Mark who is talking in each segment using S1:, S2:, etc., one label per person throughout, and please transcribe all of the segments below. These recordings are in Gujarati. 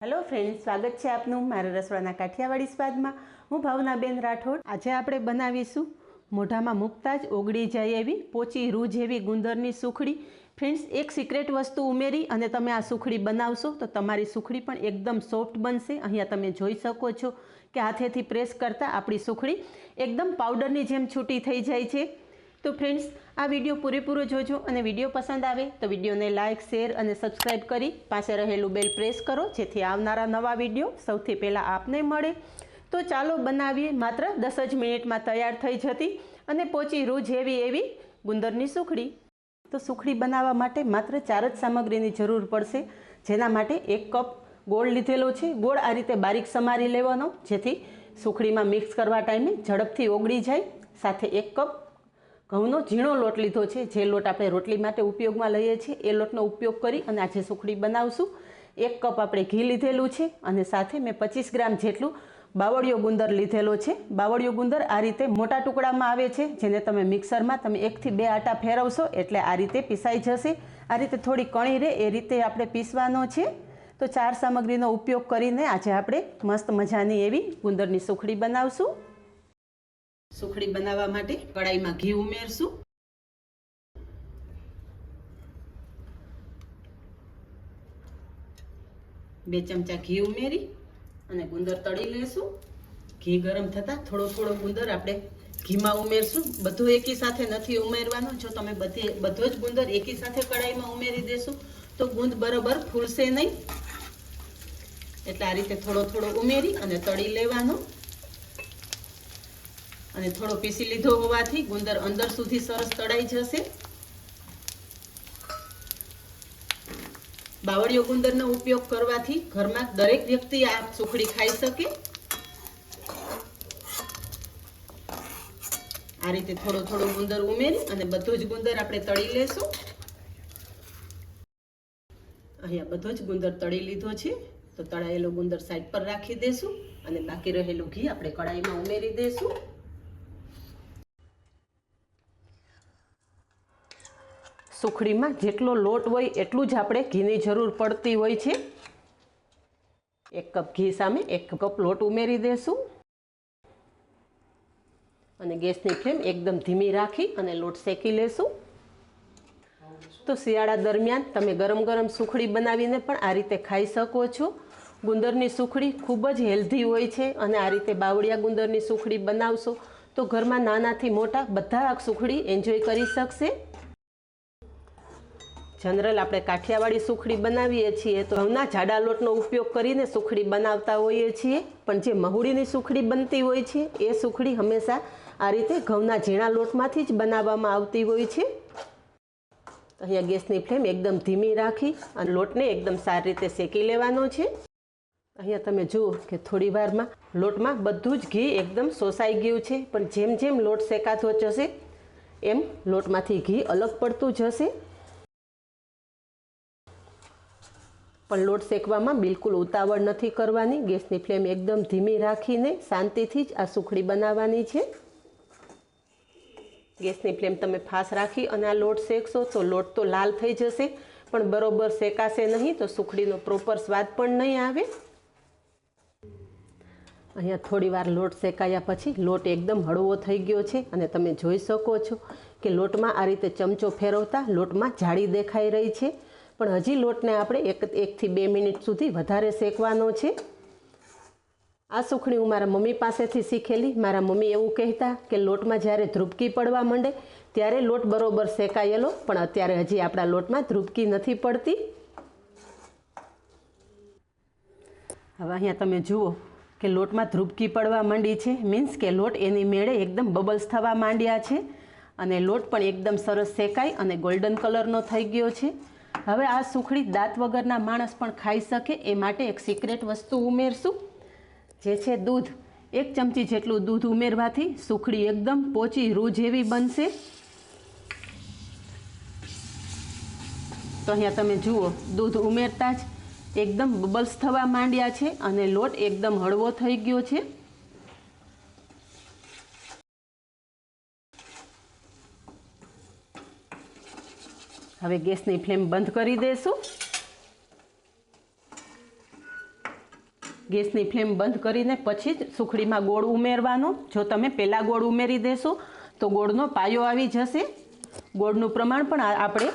S1: हेलो फ्रेंड्स, स्वागत है आपनु मारा रसोड़ाना काठियावाड़ी स्वादमां। हूँ भावनाबेन राठोड। आज આપણે બનાવીશું મોઢામાં મૂકતા જ ઓગળી જાય એવી પોચી રૂ જેવી ગુંદરની સુખડી। ફ્રેન્ડ્સ, એક સિક્રેટ વસ્તુ ઉમેરી અને તમે આ સુખડી બનાવશો તો તમારી સુખડી પણ એકદમ સોફ્ટ બનશે। અહીંયા તમે જોઈ શકો છો કે હાથેથી પ્રેસ કરતાં આપણી સુખડી એકદમ પાવડરની જેમ છૂટી થઈ જાય છે। तो फ्रेंड्स, आ विडियो पूरेपूरो जोजो અને વિડીયો પસંદ આવે તો વિડીયોને લાઇક, શેર અને સબસ્ક્રાઈબ કરી પાસે રહેલું બેલ પ્રેસ કરો જેથી આવનારા નવા વિડીયો સૌથી પહેલાં આપને મળે। તો ચાલો બનાવીએ। માત્ર 10 જ મિનિટમાં તૈયાર થઈ જતી અને પોચી રૂ જેવી એવી ગુંદરની સુખડી। તો સુખડી બનાવવા માટે માત્ર 4 જ સામગ્રીની જરૂર પડશે, જેના માટે 1 કપ ગોળ લીધેલો છે। ગોળ આ રીતે બારીક સમારી લેવાનો જેથી સુખડીમાં મિક્સ કરવા ટાઈમે ઝડપથી ઓગળી જાય। સાથે 1 કપ ઘઉંનો ઝીણો લોટ લીધો છે, જે લોટ આપણે રોટલી માટે ઉપયોગમાં લઈએ છીએ એ લોટનો ઉપયોગ કરી અને આજે સુખડી બનાવશું। 1 કપ આપણે ઘી લીધેલું છે અને સાથે મેં 25 ગ્રામ જેટલું બાવળિયો ગુંદર લીધેલો છે। બાવળિયો ગુંદર આ રીતે મોટા ટુકડામાં આવે છે, જેને તમે મિક્સરમાં 1 થી 2 આટા ફેરવશો એટલે આ રીતે પીસાઈ જશે। આ રીતે થોડી કણી રહે એ રીતે આપણે પીસવાનો છે। તો 4 સામગ્રીનો ઉપયોગ કરીને આજે આપણે મસ્ત મજાની એવી ગુંદરની સુખડી બનાવશું। સુખડી બનાવવા માટે કડાઈમાં ઘી ઉમેરશું। 2 ચમચા ઘી ઉમેરી અને ગુંદર તળી લેશું। ઘી ગરમ થતાં થોડો થોડો ગુંદર આપણે ઘીમાં ઉમેરશું। બધું એકી સાથે નથી ઉમેરવાનો। જો તમે બધો જ ગુંદર એકી સાથે કડાઈમાં ઉમેરી દેશો તો ગુંદ બરાબર ફૂલશે નહીં, એટલે આ રીતે થોડો થોડો ઉમેરી અને તળી લેવાનો। અને થોડો પીસી લીધો હોવાથી ગુંદર અંદર સુધી સરસ તળાઈ જશે। બાવળિયો ગુંદરનો ઉપયોગ કરવાથી ઘરમાં દરેક વ્યક્તિ આ સુખડી ખાઈ શકે। આ રીતે થોડો થોડો ગુંદર ઉમેરી અને બધો જ ગુંદર આપણે તળી લેશું। અહીંયા બધો જ ગુંદર તળી લીધો છે, તો તળાયેલો ગુંદર સાઈડ પર રાખી દેશું અને બાકી રહેલું ઘી આપણે કડાઈમાં ઉમેરી દેશું। સુખડીમાં જેટલો લોટ હોય એટલું જ આપણે ઘીની જરૂર પડતી હોય છે। 1 કપ ઘી સામે 1 કપ લોટ ઉમેરી દેશું અને ગેસની ફ્લેમ એકદમ ધીમી રાખી અને લોટ શેકી લેશું। તો શિયાળા દરમિયાન તમે ગરમ ગરમ સુખડી બનાવીને પણ આ રીતે ખાઈ શકો છો। ગુંદરની સુખડી ખૂબ જ હેલ્ધી હોય છે અને આ રીતે બાવળિયા ગુંદરની સુખડી બનાવશો તો ઘરમાં નાનાથી મોટા બધા આ સુખડી એન્જોય કરી શકશે। જનરલ આપણે કાઠિયાવાડી સુખડી બનાવીએ છીએ તો ઘઉંના જાડા લોટનો ઉપયોગ કરીને સુખડી બનાવતા હોઈએ છીએ, પણ જે મહુડીની સુખડી બનતી હોય છે એ સુખડી હંમેશા આ રીતે ઘઉંના ઝીણા લોટમાંથી જ બનાવવામાં આવતી હોય છે। અહીંયા ગેસની ફ્લેમ એકદમ ધીમી રાખી અને લોટને એકદમ સારી રીતે શેકી લેવાનો છે। અહીંયા તમે જુઓ કે થોડી વારમાં લોટમાં બધું જ ઘી એકદમ શોષાઈ ગયું છે, પણ જેમ જેમ લોટ શેકાતો જશે એમ લોટમાંથી ઘી અલગ પડતું જશે। પણ લોટ શેકવામાં બિલકુલ ઉતાવળ નથી કરવાની। ગેસની ફ્લેમ એકદમ ધીમી રાખીને શાંતિથી જ આ સુખડી બનાવવાની છે। ગેસની ફ્લેમ તમે ફાસ્ટ રાખી અને આ લોટ શેકશો તો લોટ તો લાલ થઈ જશે, પણ બરોબર શેકાશે નહીં તો સુખડીનો પ્રોપર સ્વાદ પણ નહીં આવે। અહીંયા થોડી વાર લોટ શેકાયા પછી લોટ એકદમ હળવો થઈ ગયો છે અને તમે જોઈ શકો છો કે લોટમાં આ રીતે ચમચો ફેરવતા લોટમાં જાળી દેખાઈ રહી છે, પણ હજી લોટને આપણે 1 થી 2 મિનિટ સુધી વધારે શેકવાનો છે। આ સુખડી હું મારા મમ્મી પાસેથી શીખેલી। મારા મમ્મી એવું કહેતા કે લોટમાં જ્યારે ધ્રુબકી પડવા માંડે ત્યારે લોટ બરોબર શેકાયેલો, પણ અત્યારે હજી આપણા લોટમાં ધ્રુબકી નથી પડતી। હવે અહીંયા તમે જુઓ કે લોટમાં ધ્રુબકી પડવા માંડી છે, મીન્સ કે લોટ એની મેળે એકદમ બબલ્સ થવા માંડ્યા છે અને લોટ પણ એકદમ સરસ શેકાઈ અને ગોલ્ડન કલરનો થઈ ગયો છે। હવે આ સુખડી દાંત વગરના માણસ પણ ખાઈ શકે એ માટે એક સિક્રેટ વસ્તુ ઉમેરશું, જે છે દૂધ। 1 ચમચી જેટલું દૂધ ઉમેરવાથી સુખડી એકદમ પોચી રૂ જેવી બનશે। તો અહીંયા તમે જુઓ દૂધ ઉમેરતા જ એકદમ બબલ્સ થવા માંડ્યા છે અને લોટ એકદમ હળવો થઈ ગયો છે। હવે ગેસની ફ્લેમ બંધ કરી દેશું। ગેસની ફ્લેમ બંધ કરીને પછી જ સુખડીમાં ગોળ ઉમેરવાનો. જો તમે પહેલાં ગોળ ઉમેરી દેશો તો ગોળનો પાયો આવી જશે. ગોળનું પ્રમાણ પણ આપણે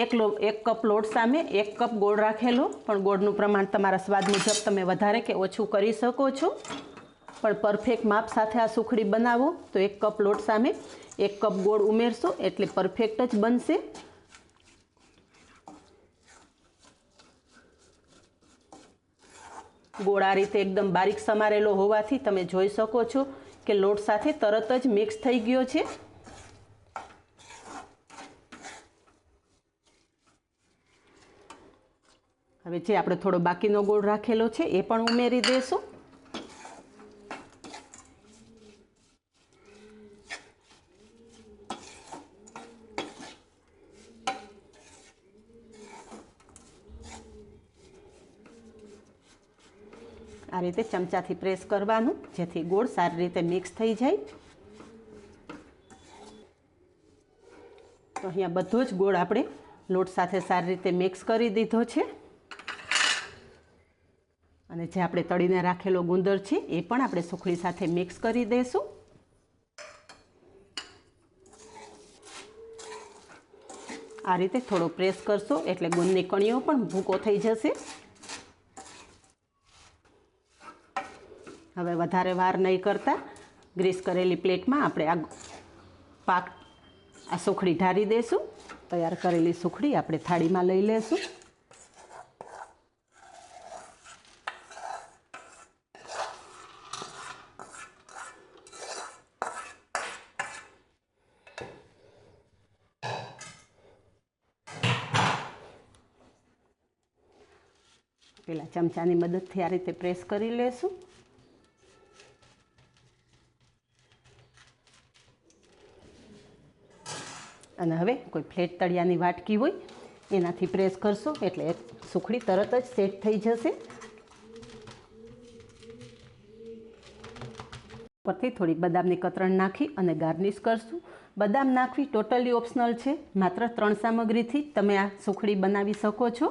S1: એક કપ લોટ સામે 1 કપ ગોળ રાખેલો, પણ ગોળનું પ્રમાણ તમારા સ્વાદ મુજબ તમે વધારે કે ઓછું કરી શકો છો. પણ પરફેક્ટ માપ સાથે આ સુખડી બનાવો તો 1 કપ લોટ સામે 1 કપ ગોળ ઉમેરશો એટલે પરફેક્ટ જ બનશે. ગોળ આ રીતે એકદમ બારીક સમારેલો હોવાથી તમે જોઈ શકો છો કે લોટ સાથે તરત જ મિક્સ થઈ ગયો છે. હવે જે આપણે થોડો બાકીનો ગોળ રાખેલો છે એ પણ ઉમેરી દઈશું. આ રીતે ચમચાથી પ્રેસ કરવાનું જેથી ગોળ સારી રીતે મિક્સ થઈ જાય. તો અહીંયા બધો જ ગોળ આપણે લોટ સાથે સારી રીતે મિક્સ કરી દીધો છે. અને જે આપણે તળીને રાખેલો ગુંદર છે એ પણ આપણે સુખડી સાથે મિક્સ કરી દઈશું. આ રીતે થોડો પ્રેસ કરશો એટલે ગુંદની કણીઓ પણ ભૂકો થઈ જશે. હવે વધારે વાર નહીં કરતા ગ્રીસ કરેલી પ્લેટમાં આપણે આ સુખડી ઢારી દઈશું. તૈયાર કરેલી સુખડી આપણે થાળીમાં લઈ લઈશું. પેલા ચમચાની મદદથી આ રીતે પ્રેસ કરી લેશું. અને હવે કોઈ ફ્લેટ તળિયાની વાટકી હોય એનાથી પ્રેસ કરશો એટલે સુખડી તરત જ સેટ થઈ જશે. ઉપરથી થોડી બદામની કતરણ નાખી અને ગાર્નિશ કરશું. બદામ નાખવી ટોટલી ઓપ્શનલ છે. માત્ર 3 સામગ્રીથી તમે આ સુખડી બનાવી શકો છો.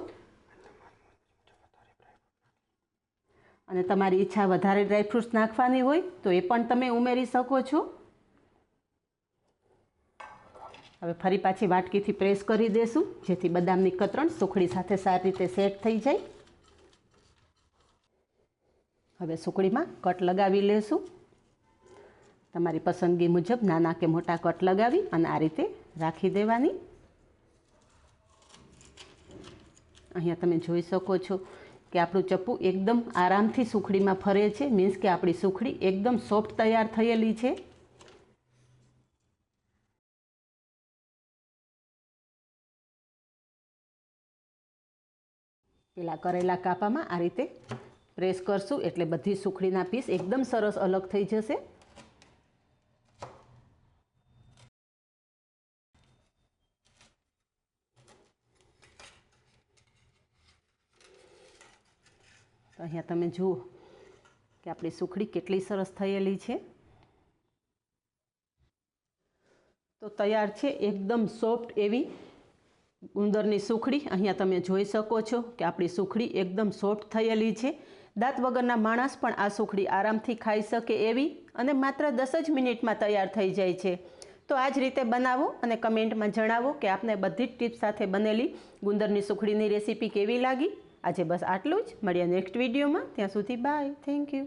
S1: અને તમારી ઈચ્છા વધારે ડ્રાયફ્રૂટ્સ નાખવાની હોય તો એ પણ તમે ઉમેરી શકો છો. હવે ફરી પાછી વાટકીથી પ્રેસ કરી દેશું જેથી બદામની કતરણ સુખડી સાથે સારી રીતે સેટ થઈ જાય. હવે સુખડીમાં કટ લગાવી લેશું. તમારી પસંદગી મુજબ નાના કે મોટા કટ લગાવી અને આ રીતે રાખી દેવાની. અહીંયા તમે જોઈ શકો છો કે આપણું ચપ્પુ એકદમ આરામથી સુખડીમાં ફરે છે. મીન્સ કે આપણી સુખડી એકદમ સોફ્ટ તૈયાર થયેલી છે. પેલા કરેલા કાપામાં આ રીતે પ્રેસ કરશું એટલે બધી સુખડીના પીસ એકદમ સરસ અલગ થઈ જશે. તો અહીંયા તમે જુઓ કે આપણી સુખડી કેટલી સરસ થયેલી છે. તો તૈયાર છે એકદમ સોફ્ટ એવી ગુંદરની સુખડી. અહીંયા તમે જોઈ શકો છો કે આપણી સુખડી એકદમ સોફ્ટ થયેલી છે. દાંત વગરના માણસ પણ આ સુખડી આરામથી ખાઈ શકે એવી અને માત્ર 10 જ મિનિટમાં તૈયાર થઈ જાય છે. તો આ જ રીતે બનાવો અને કમેન્ટમાં જણાવો કે આપને બધી જ ટિપ્સ સાથે બનેલી ગુંદરની સુખડીની રેસીપી કેવી લાગી. આજે બસ આટલું જ. મળીએ નેક્સ્ટ વિડીયોમાં. ત્યાં સુધી બાય. Thank you.